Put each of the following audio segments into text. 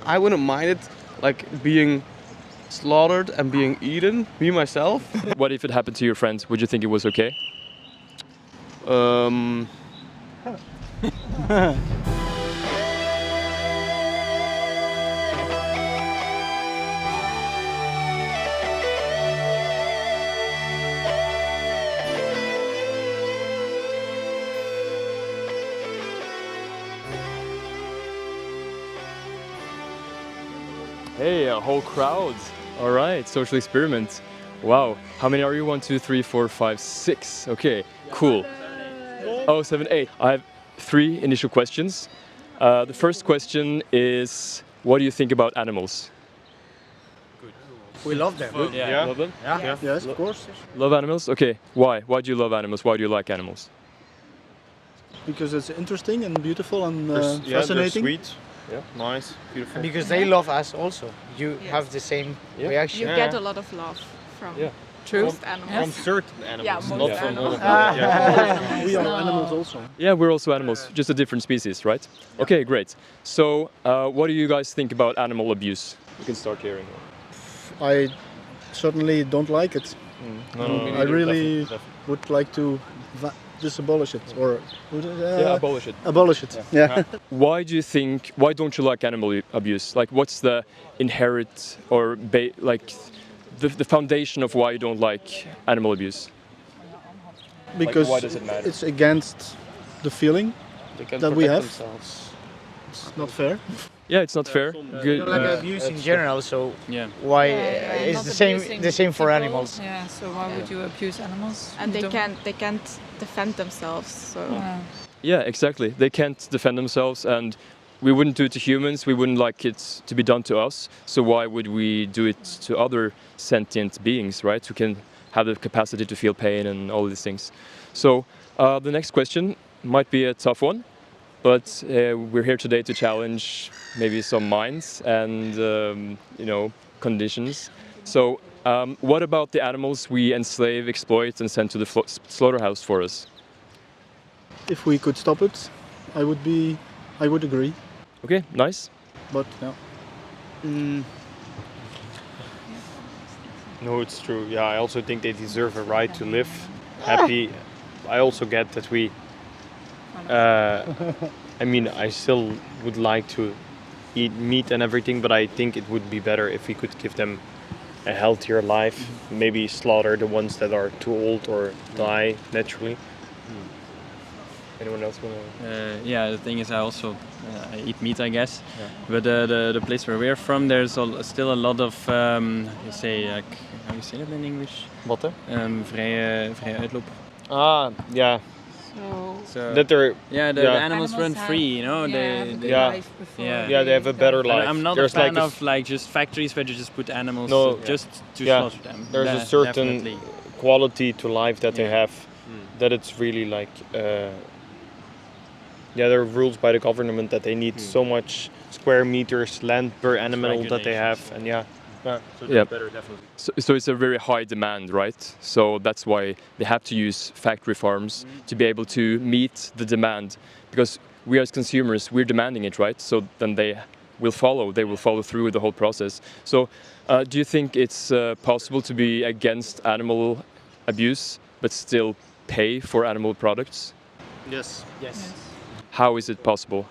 I wouldn't mind it like being slaughtered and being eaten, me myself. What if it happened to your friends? Would you think it was okay? Um, Hey, a whole crowd. All right, social experiment. Wow. How many are you? 1, 2, 3, 4, 5, 6. Okay, cool. Oh, 7, 8. I have 3 initial questions. The first question is, what do you think about animals? We love them. Yeah. Love them? Yeah. Yes, of course. Love animals? Okay. Why? Why do you love animals? Why do you like animals? Because it's interesting and beautiful and They're fascinating. sweet. Yeah. Nice, beautiful. Because they love us also. You have the same Yeah. reaction. You get a lot of love from most From animals. certain animals, Yeah, not most from all of animals. them. We are animals also. Yeah, we're also animals, just a different species, right? Okay, great. So, what do you guys think about animal abuse? You can start hearing. I certainly don't like it. I really would like to disabolish it or Abolish it. abolish it. Yeah. Why do you think? Why don't you like animal abuse? Like, what's the inherent or the foundation of why you don't like animal abuse? Because why does it matter? it's against the feeling they can that we protect have. themselves. It's not fair. Yeah, it's not fair. Good. Like abuse in general, so Yeah. why Yeah, is not the same abusing the same for people. animals? Yeah, so why would you abuse animals? And You don't- they can't defend themselves. So Yeah. Yeah, exactly. They can't defend themselves, and we wouldn't do it to humans. We wouldn't like it to be done to us. So why would we do it to other sentient beings, right? Who can have the capacity to feel pain and all these things. So the next question might be a tough one, but we're here today to challenge maybe some minds and conditions. So what about the animals we enslave, exploit, and send to the slaughterhouse for us? If we could stop it, I would agree. Okay, nice. But no. No, it's true. Yeah, I also think they deserve a right to live happy. I also get that we. I mean, I still would like to eat meat and everything, but I think it would be better if we could give them a healthier life. Maybe slaughter the ones that are too old or die naturally. Anyone else want to? Yeah, the thing is, I also I eat meat, I guess. Yeah. But the place where we're from, there's still a lot of you say how you say that in English? Wat hè? Vrije uitloop. Ah, yeah. So That they're the animals run free, you know. yeah. Yeah. Yeah, they have a better life. I'm not There's a fan like of like just factories where you just put animals just to Yeah. slaughter them. There's a certain Definitely. quality to life that they have that it's really like there are rules by the government that they need so much square meters land per animal that they have, and so that's better, definitely. So it's a very high demand, right? So that's why they have to use factory farms to be able to meet the demand, because we as consumers, we're demanding it, right? So then they will follow through with the whole process. So do you think it's possible to be against animal abuse but still pay for animal products? Yes. How is it possible?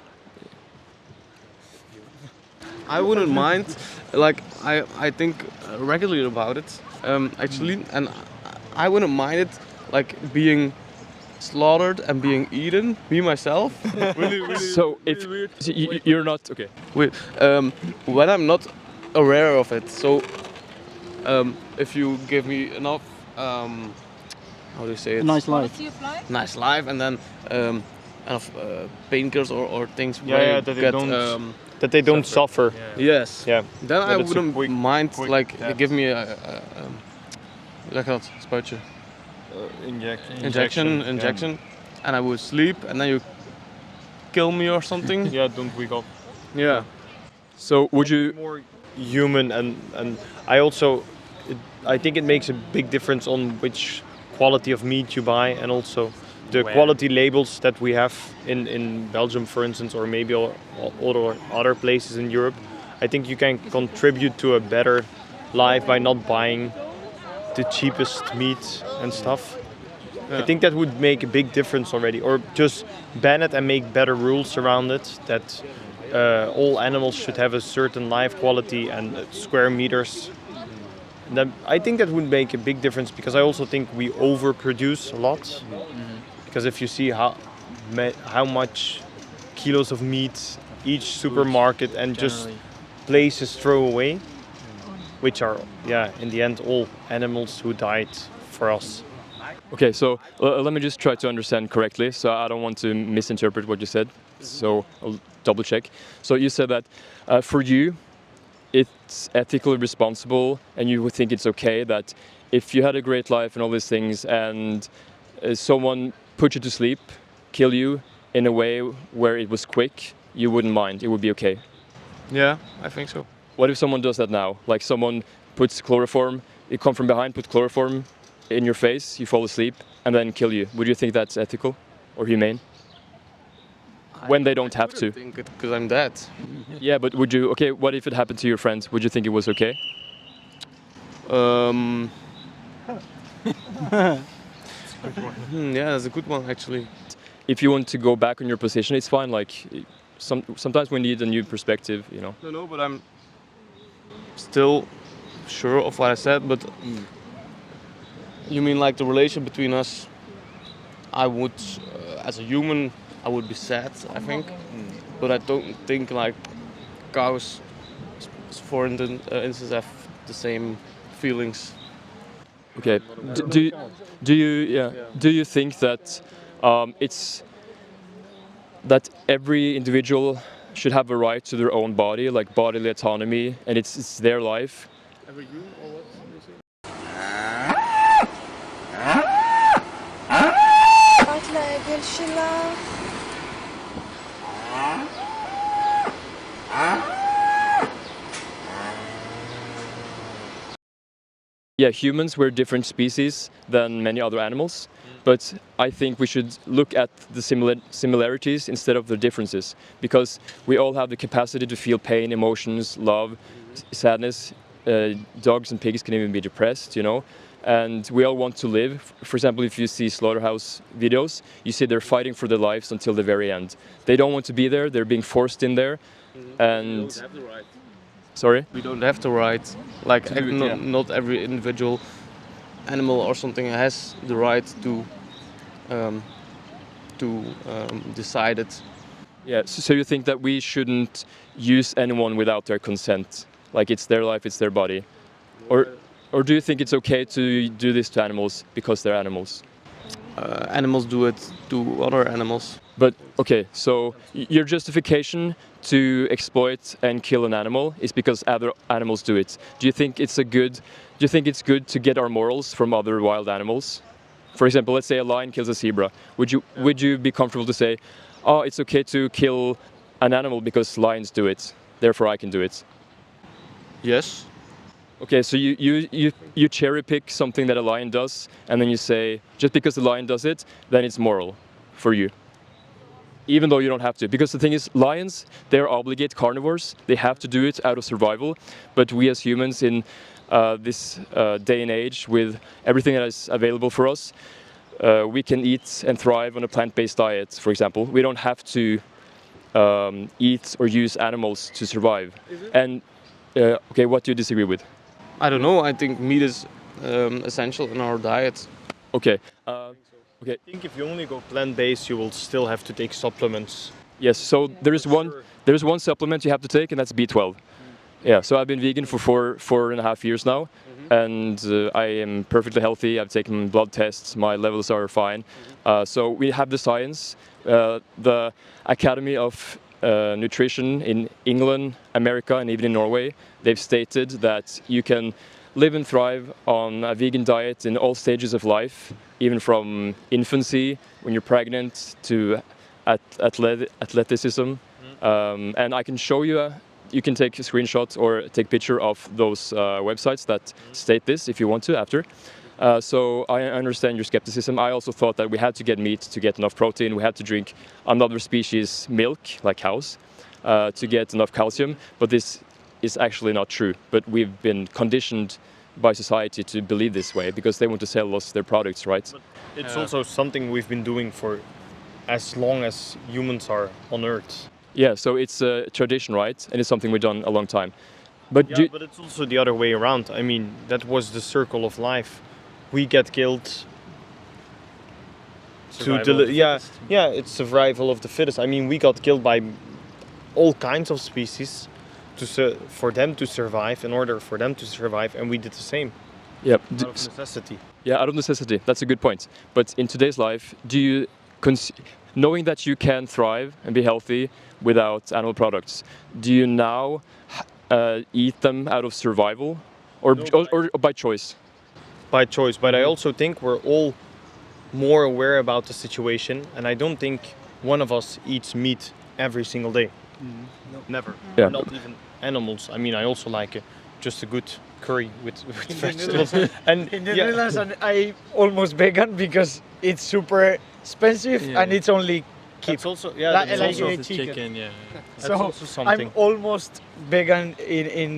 I wouldn't mind. Like I think regularly about it actually, and I wouldn't mind it like being slaughtered and being eaten, me myself. So if you're not okay. Wait, when I'm not aware of it. So if you give me enough, how do you say it? A nice life. Nice life, and then enough painkillers or things Yeah, where yeah, you that they get, don't that they don't suffer. yes. Yeah. Then I it's a wouldn't quick- mind quick like death. give me a like that spuitje injection, and I would sleep, and then you kill me or something. Yeah, don't wake up. Yeah. So would you? More human, and I also I think it makes a big difference on which quality of meat you buy, and also the quality labels that we have in Belgium, for instance, or maybe other places in Europe. I think you can contribute to a better life by not buying the cheapest meat and stuff. I think that would make a big difference already, or just ban it and make better rules around it, that all animals should have a certain life quality and square meters. Then I think that would make a big difference, because I also think we overproduce a lot. Because if you see how much kilos of meat each supermarket and just places throw away, which are, in the end, all animals who died for us. Okay, so let me just try to understand correctly, so I don't want to misinterpret what you said, so I'll double check. So you said that for you, it's ethically responsible, and you would think it's okay that if you had a great life and all these things, and someone put you to sleep, kill you in a way where it was quick, you wouldn't mind, it would be okay. Yeah, I think so. What if someone does that now? Like someone puts chloroform, you come from behind, put chloroform in your face, you fall asleep, and then kill you. Would you think that's ethical or humane? When they don't have to. I think it because I'm dead. Yeah, but would you, okay, what if it happened to your friends? Would you think it was okay? Yeah, that's a good one actually. If you want to go back on your position, it's fine. Like, sometimes we need a new perspective, you know. No, but I'm still sure of what I said, but you mean like the relation between us? I would, as a human, I would be sad, I think, but I don't think like cows, for instance, have the same feelings. Okay. Do you think that it's that every individual should have a right to their own body, like bodily autonomy, and it's their life? Every human or what? Yeah, humans, we're different species than many other animals, but I think we should look at the similarities instead of the differences, because we all have the capacity to feel pain, emotions, love, sadness. Dogs and pigs can even be depressed, you know, and we all want to live. For example, if you see slaughterhouse videos, you see they're fighting for their lives until the very end. They don't want to be there, they're being forced in there, and... We don't have the right. Sorry? We don't have the right. Like, not every individual animal or something has the right to decide it. Yeah, so you think that we shouldn't use anyone without their consent? Like, it's their life, it's their body? Or do you think it's okay to do this to animals because they're animals? Animals do it to other animals. But, okay, so your justification to exploit and kill an animal is because other animals do it. Do you think it's good to get our morals from other wild animals? For example, let's say a lion kills a zebra. Would you be comfortable to say, oh, it's okay to kill an animal because lions do it, therefore I can do it? Yes. Okay, so you cherry pick something that a lion does, and then you say, just because the lion does it, then it's moral for you. Even though you don't have to. Because the thing is, lions, they're obligate carnivores. They have to do it out of survival. But we as humans in this day and age, with everything that is available for us, we can eat and thrive on a plant-based diet, for example. We don't have to eat or use animals to survive. And, okay, what do you disagree with? I don't know. I think meat is essential in our diet. Okay. Okay. I think if you only go plant-based, you will still have to take supplements. Yes. So there is one supplement you have to take, and that's B12. Yeah. So I've been vegan for four and a half years now, and I am perfectly healthy. I've taken blood tests. My levels are fine. So we have the science. The Academy of Nutrition in England, America, and even in Norway, they've stated that you can live and thrive on a vegan diet in all stages of life, even from infancy, when you're pregnant, to athleticism. And I can show you, you can take screenshots or take picture of those websites that state this if you want to after. So I understand your skepticism. I also thought that we had to get meat to get enough protein. We had to drink another species milk, like cows, to get enough calcium. But this is actually not true. But we've been conditioned by society to believe this way because they want to sell us their products, right? But it's also something we've been doing for as long as humans are on Earth. Yeah, so it's a tradition, right? And it's something we've done a long time. But Yeah, but it's also the other way around. I mean, that was the circle of life. We get killed yeah, it's survival of the fittest. I mean, we got killed by all kinds of species for them to survive, in order for them to survive, and we did the same. yeah, Out of necessity. yeah, out of necessity. That's a good point. But in today's life, do you, knowing that you can thrive and be healthy without animal products, do you now eat them out of survival, or, No, or by choice? By choice, but I also think we're all more aware about the situation, and I don't think one of us eats meat every single day. No. Never. Yeah. Not even animals. I mean, I also like just a good curry with vegetables. And In the Netherlands, I almost vegan because it's super expensive and it's only keep. That's also Like also, chicken. yeah. that's So also something. I'm almost vegan in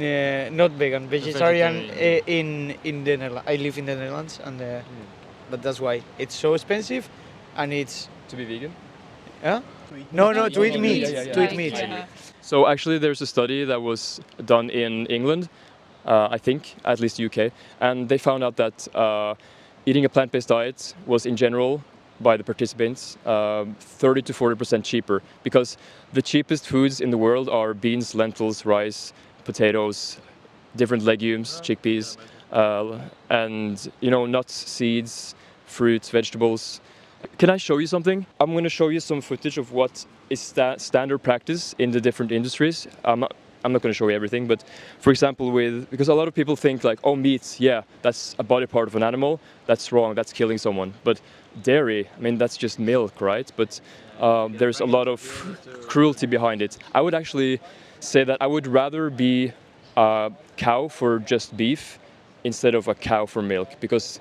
not vegan, vegetarian in the Netherlands. I live in the Netherlands, and but that's why it's so expensive, and it's To be vegan? no to eat meat, yeah. to eat meat. So actually, there's a study that was done in England, I think, at least UK, and they found out that eating a plant-based diet was, in general, by the participants, 30 to 40% cheaper, because the cheapest foods in the world are beans, lentils, rice, potatoes, different legumes, chickpeas, and nuts, seeds, fruits, vegetables. Can I show you something? I'm going to show you some footage of what is standard practice in the different industries. I'm not going to show you everything, but for example, because a lot of people think like, oh, meat, yeah, that's a body part of an animal. That's wrong. That's killing someone. But dairy, I mean, that's just milk, right? But there's a lot of cruelty behind it. I would actually say that I would rather be a cow for just beef instead of a cow for milk, because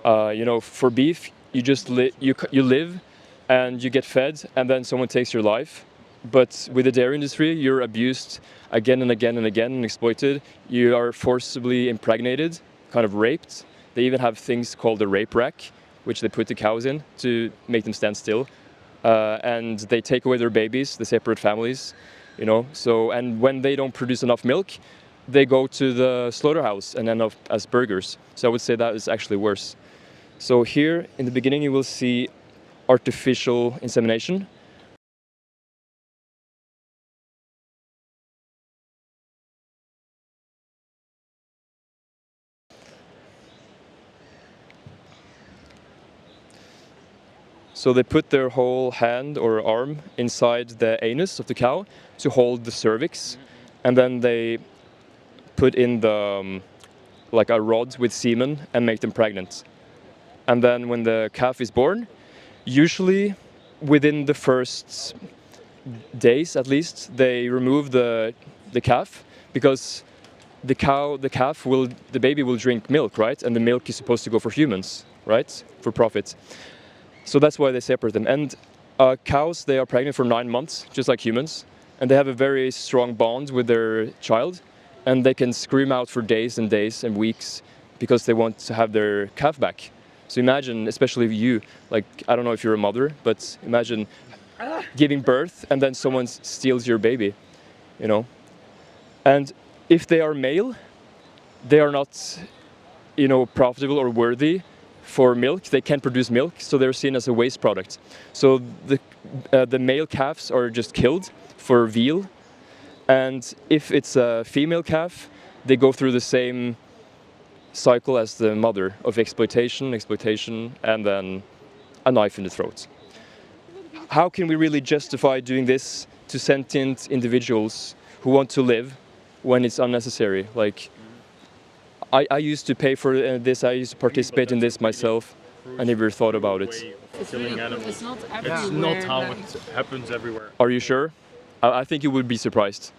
for beef, you just you live and you get fed, and then someone takes your life. But with the dairy industry, you're abused again and again and again and exploited. You are forcibly impregnated, kind of raped. They even have things called a rape rack, which they put the cows in to make them stand still. And they take away their babies, they separate families, So, and when they don't produce enough milk, they go to the slaughterhouse and end up as burgers. So I would say that is actually worse. So here in the beginning, you will see artificial insemination. So they put their whole hand or arm inside the anus of the cow to hold the cervix, and then they put in like a rod with semen and make them pregnant. And then when the calf is born, usually within the first days at least, they remove the calf, because the baby will drink milk, right? And the milk is supposed to go for humans, right? For profit. So that's why they separate them. And cows, they are pregnant for 9 months, just like humans, and they have a very strong bond with their child, and they can scream out for days and days and weeks because they want to have their calf back. So imagine, especially you, like, I don't know if you're a mother, but imagine giving birth and then someone steals your baby, And if they are male, they are not, profitable or worthy for milk. They can't produce milk, so they're seen as a waste product. So the male calves are just killed for veal, and if it's a female calf, they go through the same cycle as the mother of exploitation, and then a knife in the throat. How can we really justify doing this to sentient individuals who want to live when it's unnecessary? Like, I used to pay for this, I used to participate in this myself. I never thought about it. It's not everywhere. It's not how it happens everywhere. Are you sure? I think you would be surprised.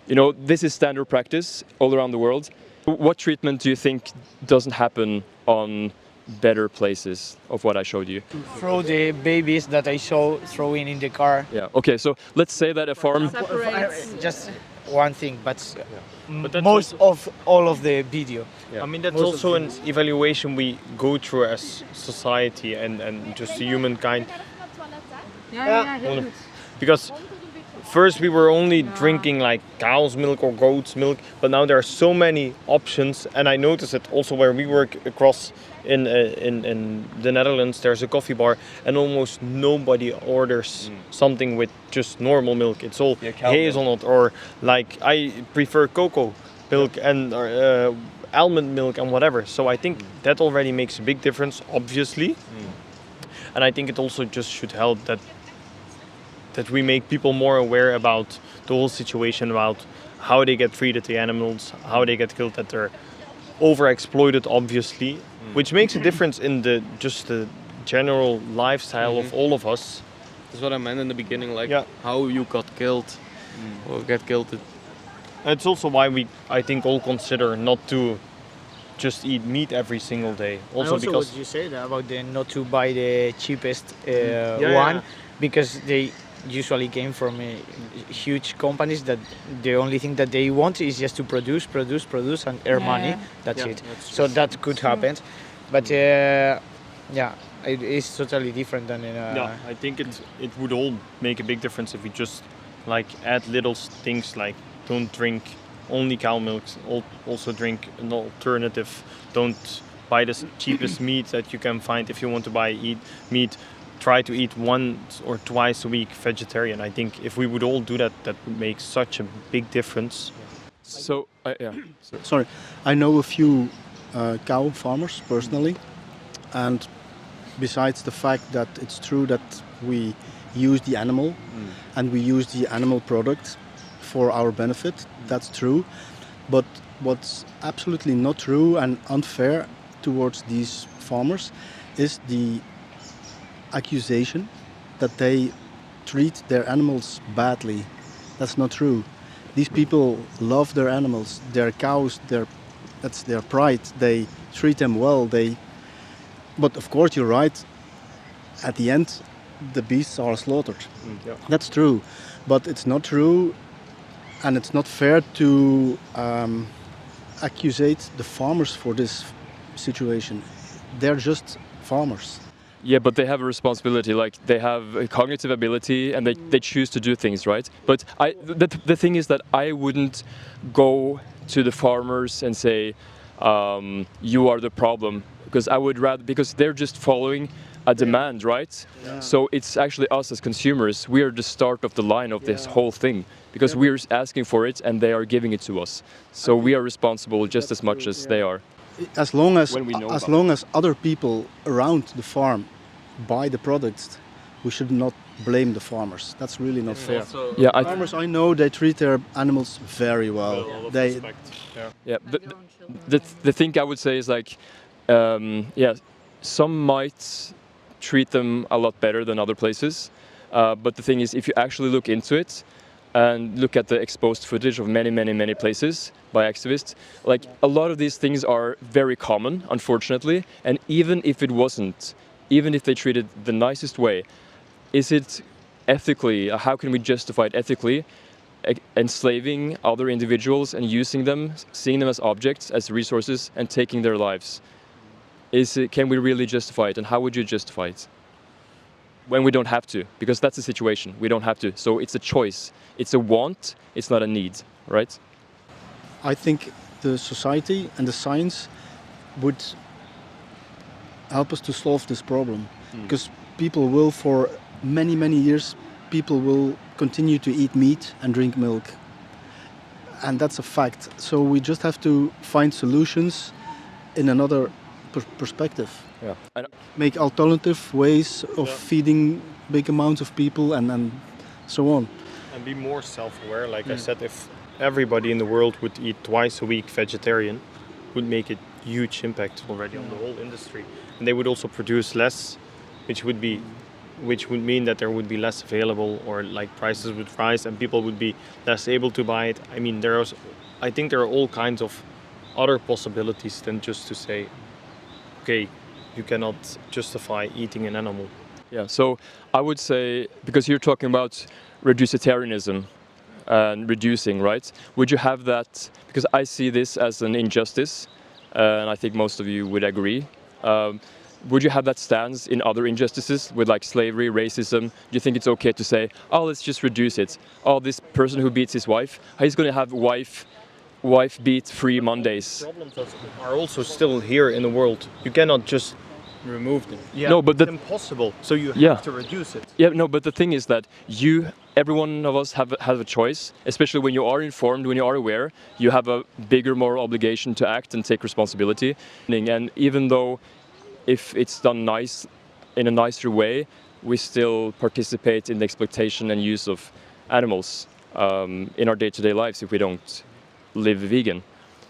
This is standard practice all around the world. What treatment do you think doesn't happen on better places of what I showed you? Throw the babies that I saw throwing in the car. Yeah, okay, so let's say that a farm... Separates. Just one thing, but But that's most of all of the video. I mean, that's Most of also an things. evaluation we go through as society and just humankind. Because first we were only drinking like cow's milk or goat's milk, but now there are so many options. And I notice it also where we work across in the Netherlands. There's a coffee bar, and almost nobody orders something with just normal milk. It's all hazelnut or like I prefer cocoa milk and almond milk and whatever. So I think that already makes a big difference, obviously. And I think it also just should help that we make people more aware about the whole situation, about how they get treated, the animals, how they get killed, that they're overexploited, obviously, which makes a difference in the general lifestyle of all of us. That's what I meant in the beginning, like Yeah. how you got killed or get killed. It's also why we, I think, all consider not to just eat meat every single day. Also because what you said about the not to buy the cheapest Yeah, one, yeah. because they usually came from huge companies that the only thing that they want is just to produce and earn money. That's it. So that could happen, but it is totally different than in. Yeah, I think it would all make a big difference if we just like add little things like don't drink only cow milk, also drink an alternative. Don't buy the cheapest meat that you can find. If you want to eat meat, try to eat once or twice a week vegetarian. I think if we would all do that, that would make such a big difference. So yeah. Sorry, I know a few cow farmers personally, and besides the fact that it's true that we use the animal and we use the animal product for our benefit, that's true. But what's absolutely not true and unfair towards these farmers is the accusation that they treat their animals badly. That's not true. These people love their animals, their cows, that's their pride. They treat them well. But of course, you're right. At the end, the beasts are slaughtered. That's true, but it's not true, and it's not fair to accusate the farmers for this situation. They're just farmers. Yeah, but they have a responsibility. Like they have a cognitive ability, and they choose to do things, right? But the thing is that I wouldn't go to the farmers and say, "You are the problem," because I would rather, because they're just following a demand, right? So it's actually us as consumers. We are the start of the line of this whole thing, because we're asking for it and they are giving it to us. So we are responsible just as much as they are. As long as When we know as about long as other people around the farm buy the products, we should not blame the farmers. That's really not fair. Yeah, Farmers I know, they treat their animals very well. Yeah, the thing I would say is like, some might treat them a lot better than other places, but the thing is, if you actually look into it and look at the exposed footage of many places by activists, like a lot of these things are very common, unfortunately, and even if it wasn't, even if they treated the nicest way, is it ethically, how can we justify it ethically, enslaving other individuals and using them, seeing them as objects, as resources, and taking their lives? Can we really justify it, and how would you justify it? When we don't have to, because that's the situation, we don't have to. So it's a choice, it's a want, it's not a need, right? I think the society and the science would help us to solve this problem, because people will, for many years, people will continue to eat meat and drink milk, and that's a fact. So we just have to find solutions in another perspective. Yeah. Make alternative ways of feeding big amounts of people and so on. And be more self-aware. Like I said, if everybody in the world would eat twice a week vegetarian, would make a huge impact already on the whole industry. And they would also produce less, which would mean that there would be less available, or like prices would rise and people would be less able to buy it. I mean, I think there are all kinds of other possibilities than just to say, okay, you cannot justify eating an animal. Yeah, so I would say, because you're talking about reducitarianism, and reducing, right? Would you have that? Because I see this as an injustice, and I think most of you would agree. Would you have that stance in other injustices with like slavery, racism? Do you think it's okay to say, oh, let's just reduce it? Oh, this person who beats his wife, he's going to have wife beat free Mondays. Problems are also still here in the world. You cannot just Remove them. No, but it's impossible. So you have Yeah. to reduce it. Yeah, no, but the thing is that every one of us have a choice, especially when you are informed, when you are aware, you have a bigger moral obligation to act and take responsibility. And even though if it's done in a nicer way, we still participate in the exploitation and use of animals in our day-to-day lives if we don't live vegan.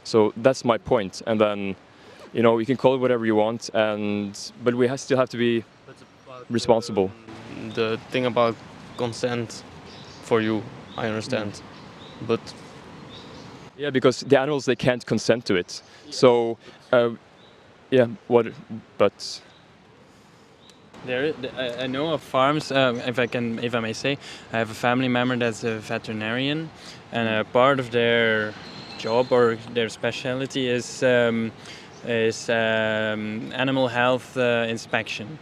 So that's my point. And then, you can call it whatever you want, but we still have to be responsible. The thing about consent for you, I understand, but Yeah, because the animals, they can't consent to it. So, yeah, but I know of farms. If I may say, I have a family member that's a veterinarian, and a part of their job or their specialty is animal health inspection.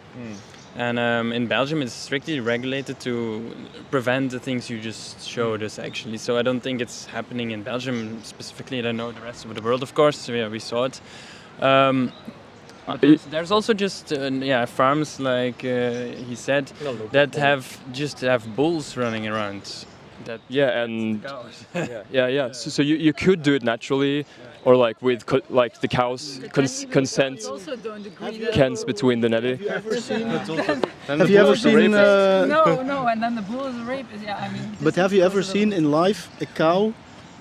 And in Belgium, it's strictly regulated to prevent the things you just showed us, actually. So I don't think it's happening in Belgium specifically. I don't know the rest of the world, of course. So, yeah, we saw it. But there's also just farms like he said that have bulls running around. yeah, and yeah. So you could do it naturally, or like with like the cows consent also don't agree that cans between the netty. Have you ever seen? no, and then the bull is a rapist. Yeah, I mean. But have you ever seen in life a cow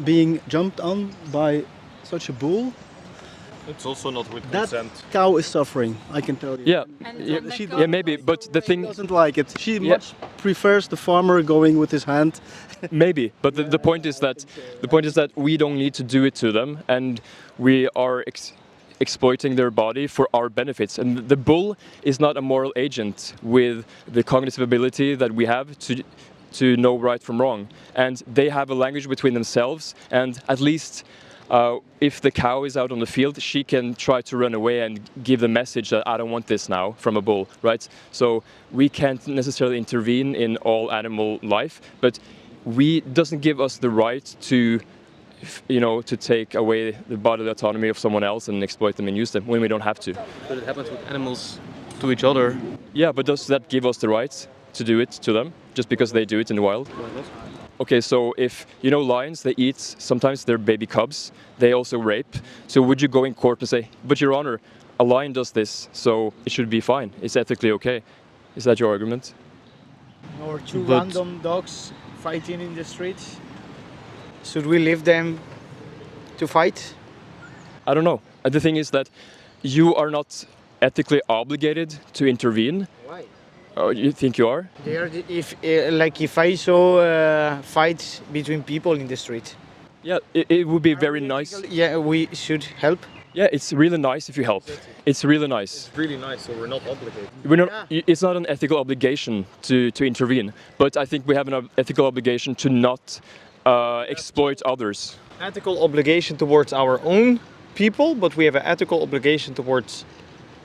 being jumped on by such a bull? It's also not with That consent. cow is suffering, I can tell you. Yeah, And yeah, then she the yeah, cow maybe. goes But the She thing, doesn't like it. She Yeah. much prefers the farmer going with his hand. maybe. But the point is that we don't need to do it to them, and we are exploiting their body for our benefits. And the bull is not a moral agent with the cognitive ability that we have to know right from wrong. And they have a language between themselves, and at least if the cow is out on the field, she can try to run away and give the message that I don't want this now from a bull, right? So we can't necessarily intervene in all animal life, but doesn't give us the right to to take away the bodily autonomy of someone else and exploit them and use them when we don't have to. But it happens with animals to each other. Yeah, but does that give us the right to do it to them just because they do it in the wild? Okay, so if lions, they eat sometimes their baby cubs, they also rape. So would you go in court and say, but Your Honor, a lion does this, so it should be fine, it's ethically okay? Is that your argument? Or two But- random dogs fighting in the streets. Should we leave them to fight? I don't know. The thing is that you are not ethically obligated to intervene. Why? Oh, you think you are? They are if I saw fights between people in the street. Yeah, it would be very nice. Yeah, we should help. Yeah, it's really nice if you help. It's really nice. It's really nice, so we're not obligated. It's not an ethical obligation to intervene, but I think we have an ethical obligation to not exploit others. Ethical obligation towards our own people, but we have an ethical obligation towards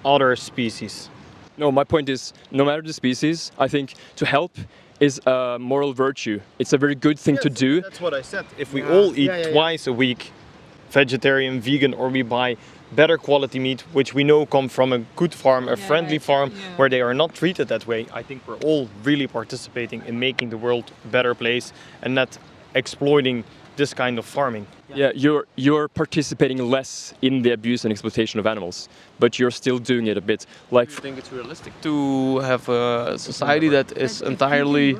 other species. No, my point is, no matter the species, I think to help is a moral virtue. It's a very good thing to do. That's what I said. If we all eat yeah. twice a week, vegetarian, vegan, or we buy better quality meat, which we know come from a good farm, a friendly farm, where they are not treated that way, I think we're all really participating in making the world a better place and not exploiting this kind of farming. Yeah, you're participating less in the abuse and exploitation of animals, but you're still doing it a bit. Like, Do you think it's realistic to have a society that is entirely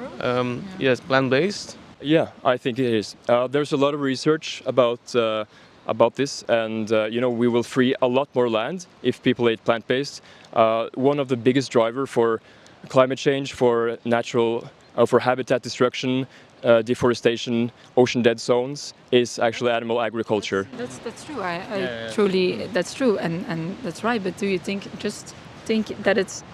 plant-based? yeah, I think it is. There's a lot of research about this, and we will free a lot more land if people ate plant-based. One of the biggest driver for climate change, for for habitat destruction, deforestation, ocean dead zones is actually animal agriculture. That's true. Truly, that's true, and that's right. But do you think that it's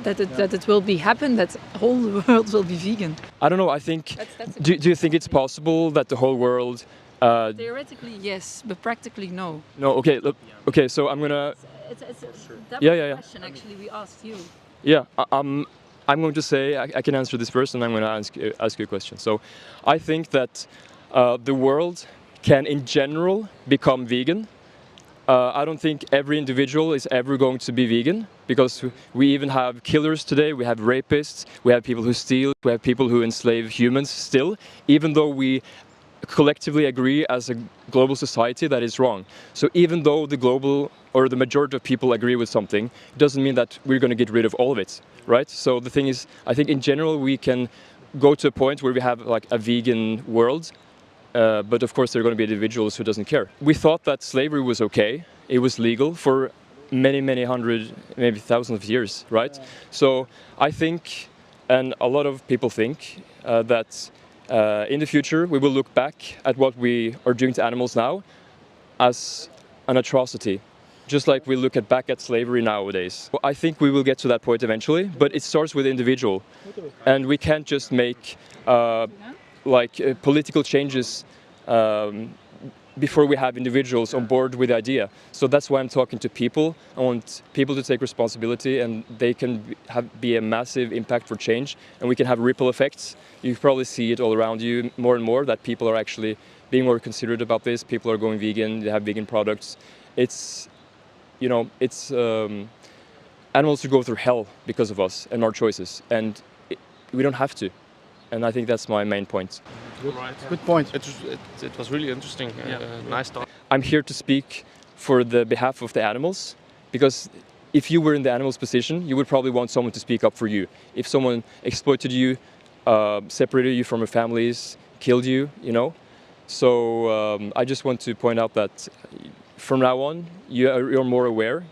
that it will be happen, that whole world will be vegan. I don't know. I think. That's Do you think it's possible that the whole world? theoretically yes, but practically no. No. Okay. Look. Okay. So I'm gonna. It's that Yeah, was yeah, the yeah. question actually we asked you. Yeah. I'm going to say I can answer this first, and I'm going to ask you a question. So, I think that the world can, in general, become vegan. I don't think every individual is ever going to be vegan, because we even have killers today, we have rapists, we have people who steal, we have people who enslave humans still, even though we collectively agree as a global society that is wrong. So even though the global or the majority of people agree with something, it doesn't mean that we're going to get rid of all of it, right? So the thing is, I think in general we can go to a point where we have like a vegan world. But of course, there are going to be individuals who doesn't care. We thought that slavery was okay. It was legal for many, many hundred, maybe thousands of years, right? So I think, and a lot of people think, that in the future we will look back at what we are doing to animals now as an atrocity, just like we look back at slavery nowadays. I think we will get to that point eventually, but it starts with the individual, and we can't just make political changes before we have individuals on board with the idea. So that's why I'm talking to people. I want people to take responsibility, and they can be a massive impact for change, and we can have ripple effects. You probably see it all around you more and more, that people are actually being more considerate about this. People are going vegan, they have vegan products. It's, animals should go through hell because of us and our choices, and we don't have to. And I think that's my main point. Good point. It was really interesting. Nice talk. I'm here to speak for the behalf of the animals, because if you were in the animals' position, you would probably want someone to speak up for you. If someone exploited you, separated you from your families, killed you, So I just want to point out that from now on, you're more aware,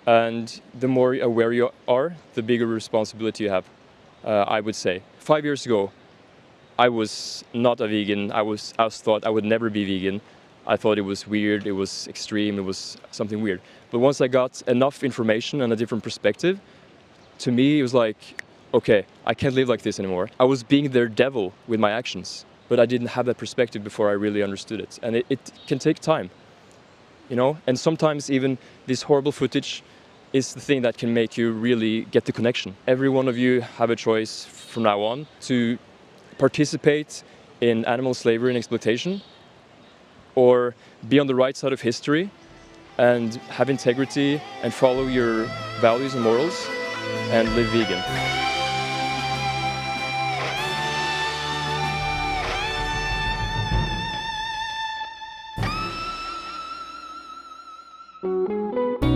and the more aware you are, the bigger responsibility you have, I would say. 5 years ago, I was not a vegan. I thought I would never be vegan. I thought it was weird, it was extreme, it was something weird. But once I got enough information and a different perspective, to me it was like, okay, I can't live like this anymore. I was being their devil with my actions, but I didn't have that perspective before I really understood it. And it can take time, And sometimes even this horrible footage is the thing that can make you really get the connection. Every one of you have a choice from now on to participate in animal slavery and exploitation, or be on the right side of history and have integrity and follow your values and morals and live vegan.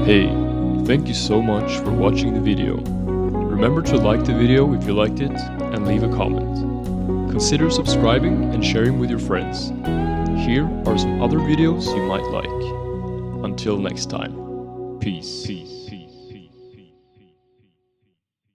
Hey, thank you so much for watching the video. Remember to like the video if you liked it and leave a comment. Consider subscribing and sharing with your friends. Here are some other videos you might like. Until next time, peace.